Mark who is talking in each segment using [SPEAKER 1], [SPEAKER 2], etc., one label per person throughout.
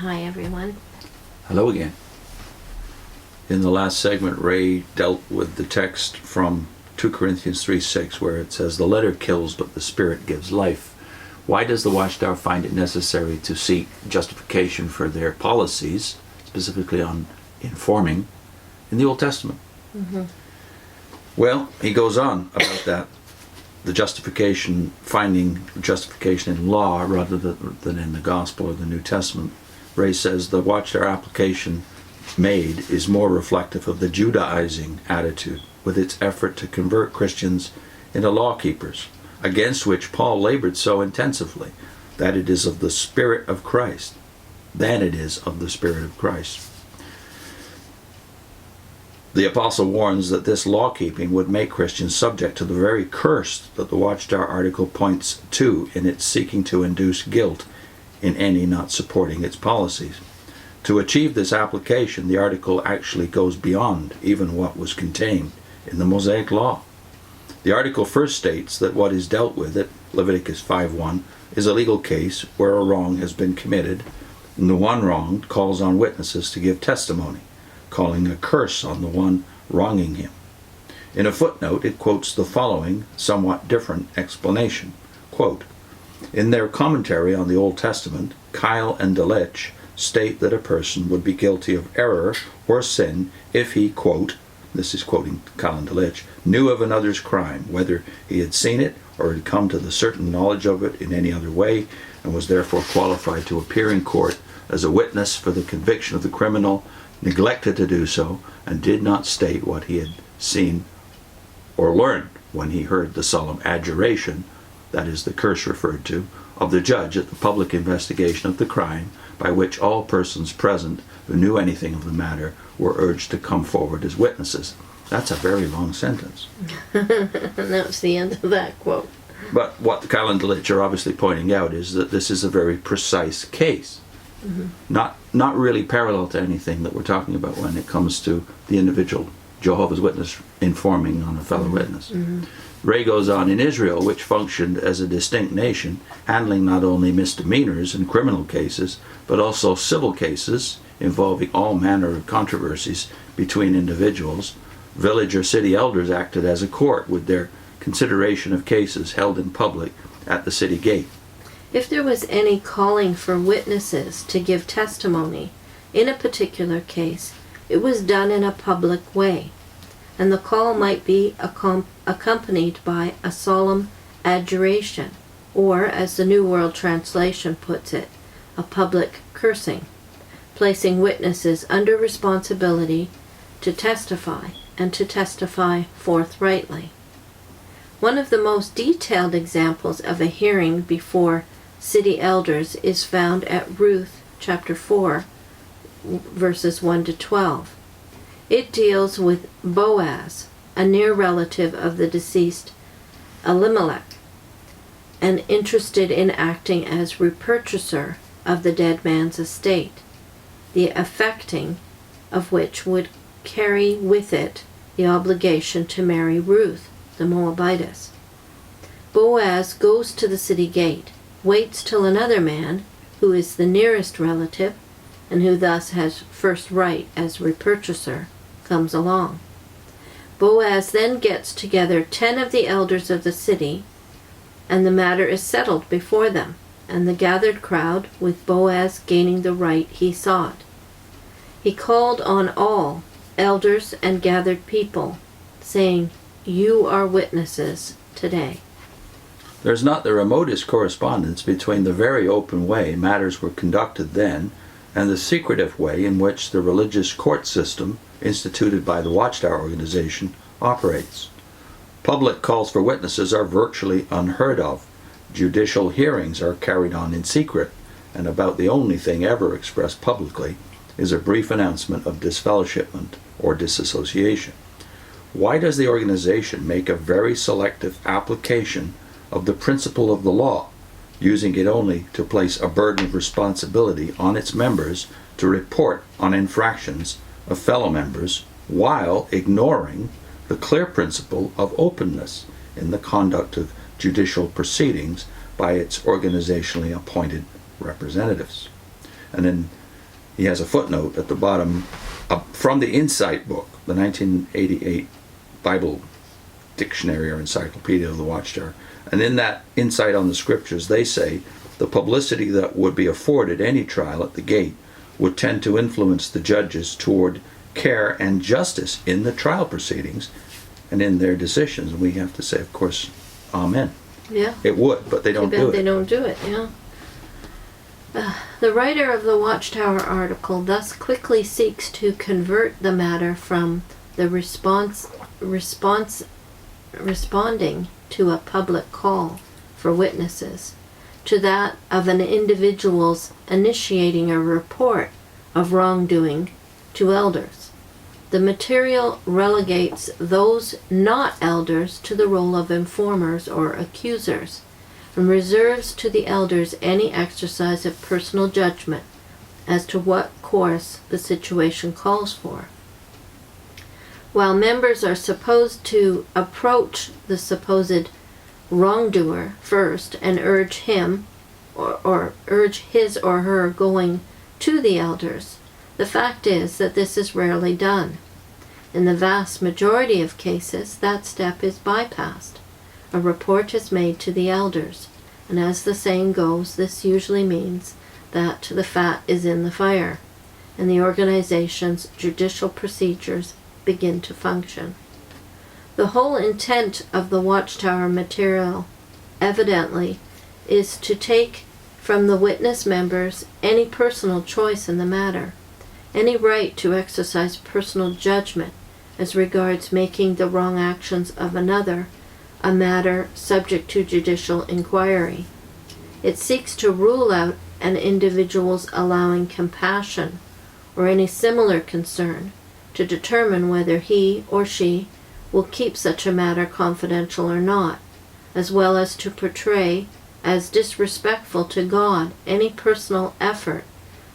[SPEAKER 1] Hi, everyone.
[SPEAKER 2] Hello again. In the last segment, Ray dealt with the text from 2 Corinthians 3:6, where it says, "The letter kills, but the Spirit gives life." Why does the Watchtower find it necessary to seek justification for their policies, specifically on informing, in the Old Testament?
[SPEAKER 1] Mm-hmm.
[SPEAKER 2] Well, he goes on about that. The justification, finding justification in law rather than in the Gospel or the New Testament. Ray says the Watchtower application made is more reflective of the Judaizing attitude, with its effort to convert Christians into law keepers, against which Paul labored so intensively, that it is of the Spirit of Christ, than it is of the Spirit of Christ. The Apostle warns that this law-keeping would make Christians subject to the very curse that the Watchtower article points to in its seeking to induce guilt in any not supporting its policies. To achieve this application, the article actually goes beyond even what was contained in the Mosaic Law. The article first states that what is dealt with at Leviticus 5:1 is a legal case where a wrong has been committed, and the one wronged calls on witnesses to give testimony, calling a curse on the one wronging him. In a footnote, it quotes the following somewhat different explanation. Quote, "In their commentary on the Old Testament, Keil and Delitzsch state that a person would be guilty of error or sin if he, quote," this is quoting Keil and Delitzsch, "knew of another's crime, whether he had seen it or had come to the certain knowledge of it in any other way, and was therefore qualified to appear in court as a witness for the conviction of the criminal, neglected to do so, and did not state what he had seen or learned when he heard the solemn adjuration," that is the curse referred to, "of the judge at the public investigation of the crime, by which all persons present who knew anything of the matter were urged to come forward as witnesses." That's a very long sentence.
[SPEAKER 1] And that was the end of that quote.
[SPEAKER 2] But what Keil and Delitzsch are obviously pointing out is that this is a very precise case. Mm-hmm. Not really parallel to anything that we're talking about when it comes to the individual Jehovah's Witness informing on a fellow witness. Mm-hmm. Ray goes on, "In Israel, which functioned as a distinct nation, handling not only misdemeanors and criminal cases, but also civil cases involving all manner of controversies between individuals, village or city elders acted as a court with their consideration of cases held in public at the city gate.
[SPEAKER 1] If there was any calling for witnesses to give testimony in a particular case, it was done in a public way, and the call might be accompanied by a solemn adjuration, or, as the New World Translation puts it, a public cursing, placing witnesses under responsibility to testify, and to testify forthrightly. One of the most detailed examples of a hearing before city elders is found at Ruth chapter 4, verses 1 to 12. It deals with Boaz, a near relative of the deceased Elimelech, and interested in acting as repurchaser of the dead man's estate, the effecting of which would carry with it the obligation to marry Ruth, the Moabitess. Boaz goes to the city gate, waits till another man, who is the nearest relative, and who thus has first right as repurchaser, comes along. Boaz then gets together 10 of the elders of the city, and the matter is settled before them, and the gathered crowd, with Boaz gaining the right he sought. He called on all, elders and gathered people, saying, "You are witnesses today."
[SPEAKER 2] There's not the remotest correspondence between the very open way matters were conducted then and the secretive way in which the religious court system instituted by the Watchtower organization operates. Public calls for witnesses are virtually unheard of. Judicial hearings are carried on in secret, and about the only thing ever expressed publicly is a brief announcement of disfellowshipment or disassociation. Why does the organization make a very selective application of the principle of the law, using it only to place a burden of responsibility on its members to report on infractions of fellow members, while ignoring the clear principle of openness in the conduct of judicial proceedings by its organizationally appointed representatives? And in he has a footnote at the bottom from the Insight book, the 1988 Bible Dictionary or Encyclopedia of the Watchtower. And in that Insight on the Scriptures, they say the publicity that would be afforded any trial at the gate would tend to influence the judges toward care and justice in the trial proceedings and in their decisions. And we have to say, of course, amen.
[SPEAKER 1] Yeah.
[SPEAKER 2] It would, but they don't do it.
[SPEAKER 1] They don't do it, yeah. The writer of the Watchtower article thus quickly seeks to convert the matter from the responding to a public call for witnesses to that of an individual's initiating a report of wrongdoing to elders. The material relegates those not elders to the role of informers or accusers, and reserves to the elders any exercise of personal judgment as to what course the situation calls for. While members are supposed to approach the supposed wrongdoer first and urge him or urge his or her going to the elders, the fact is that this is rarely done. In the vast majority of cases, that step is bypassed. A report is made to the elders, and as the saying goes, this usually means that the fat is in the fire, and the organization's judicial procedures begin to function. The whole intent of the Watchtower material, evidently, is to take from the witness members any personal choice in the matter, any right to exercise personal judgment as regards making the wrong actions of another a matter subject to judicial inquiry. It seeks to rule out an individual's allowing compassion or any similar concern to determine whether he or she will keep such a matter confidential or not, as well as to portray as disrespectful to God any personal effort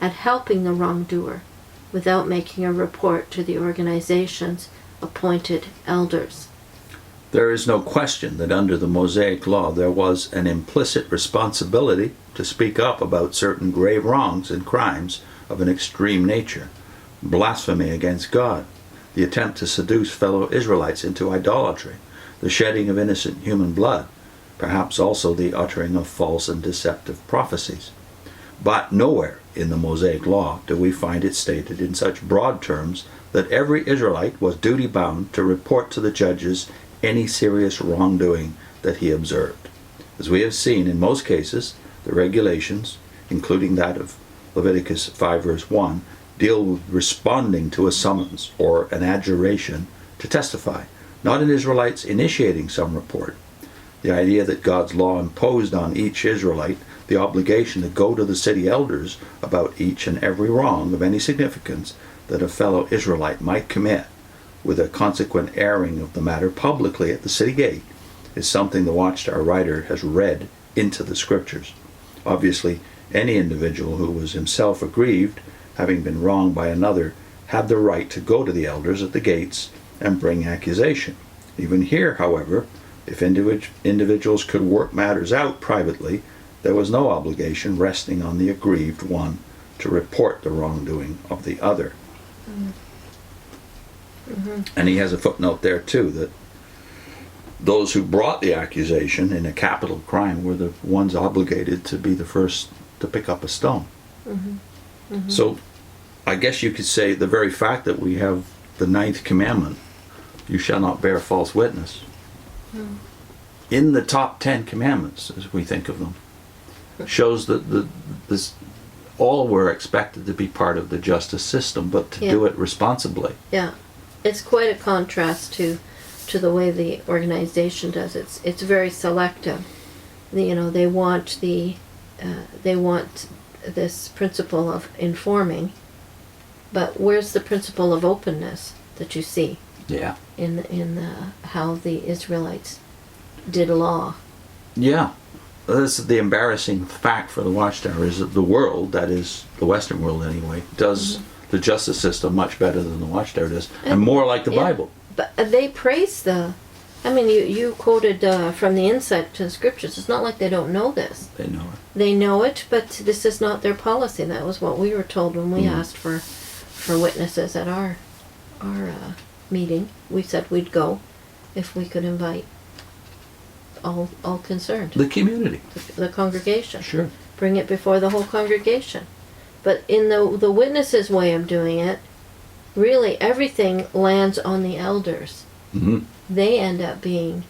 [SPEAKER 1] at helping the wrongdoer without making a report to the organization's appointed elders.
[SPEAKER 2] There is no question that under the Mosaic law there was an implicit responsibility to speak up about certain grave wrongs and crimes of an extreme nature: blasphemy against God, the attempt to seduce fellow Israelites into idolatry, the shedding of innocent human blood, perhaps also the uttering of false and deceptive prophecies. But nowhere in the Mosaic law do we find it stated in such broad terms that every Israelite was duty-bound to report to the judges any serious wrongdoing that he observed. As we have seen, in most cases, the regulations, including that of Leviticus 5 verse 1, deal with responding to a summons or an adjuration to testify, not an Israelite's initiating some report. The idea that God's law imposed on each Israelite the obligation to go to the city elders about each and every wrong of any significance that a fellow Israelite might commit, with a consequent airing of the matter publicly at the city gate, is something the Watchtower writer has read into the Scriptures. Obviously, any individual who was himself aggrieved, having been wronged by another, had the right to go to the elders at the gates and bring accusation. Even here, however, if individuals could work matters out privately, there was no obligation resting on the aggrieved one to report the wrongdoing of the other. And he has a footnote there too, that those who brought the accusation in a capital crime were the ones obligated to be the first to pick up a stone. So I guess you could say the very fact that we have the 9th commandment, you shall not bear false witness, in the top 10 commandments as we think of them, shows that this all were expected to be part of the justice system, but to do it responsibly.
[SPEAKER 1] Yeah, it's quite a contrast to the way the organization does it. It's very selective. They want this principle of informing, but where's the principle of openness that you see?
[SPEAKER 2] Yeah.
[SPEAKER 1] In how the Israelites did law.
[SPEAKER 2] Yeah. This is the embarrassing fact for the Watchtower, is that the world, that is the Western world anyway, does the justice system much better than the Watchtower does, and more like the Bible.
[SPEAKER 1] But they praise you quoted from the Insight to the Scriptures. It's not like they don't know this.
[SPEAKER 2] They know it.
[SPEAKER 1] They know it, but this is not their policy. That was what we were told when we asked for witnesses at our meeting. We said we'd go if we could invite all concerned,
[SPEAKER 2] The community.
[SPEAKER 1] the congregation.
[SPEAKER 2] Sure.
[SPEAKER 1] Bring it before the whole congregation. But in the witnesses' way of doing it, really everything lands on the elders.
[SPEAKER 2] Hmm.
[SPEAKER 1] They end up being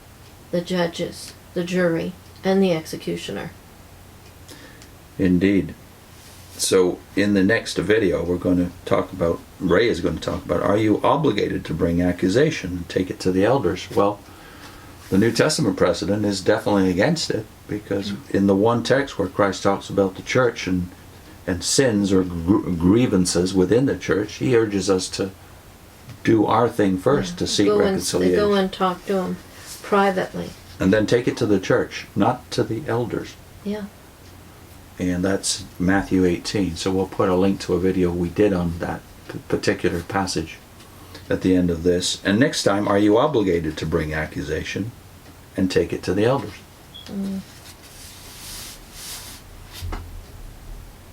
[SPEAKER 1] the judges, the jury, and the executioner.
[SPEAKER 2] Indeed. So in the next video, we're going to talk about, Ray is going to talk about, are you obligated to bring accusation and take it to the elders? Well, the New Testament precedent is definitely against it, because in the one text where Christ talks about the church and sins or grievances within the church, he urges us to do our thing first, to seek reconciliation.
[SPEAKER 1] Go and talk to them privately.
[SPEAKER 2] And then take it to the church, not to the elders.
[SPEAKER 1] Yeah.
[SPEAKER 2] And that's Matthew 18. So we'll put a link to a video we did on that particular passage at the end of this. And next time, are you obligated to bring accusation and take it to the elders?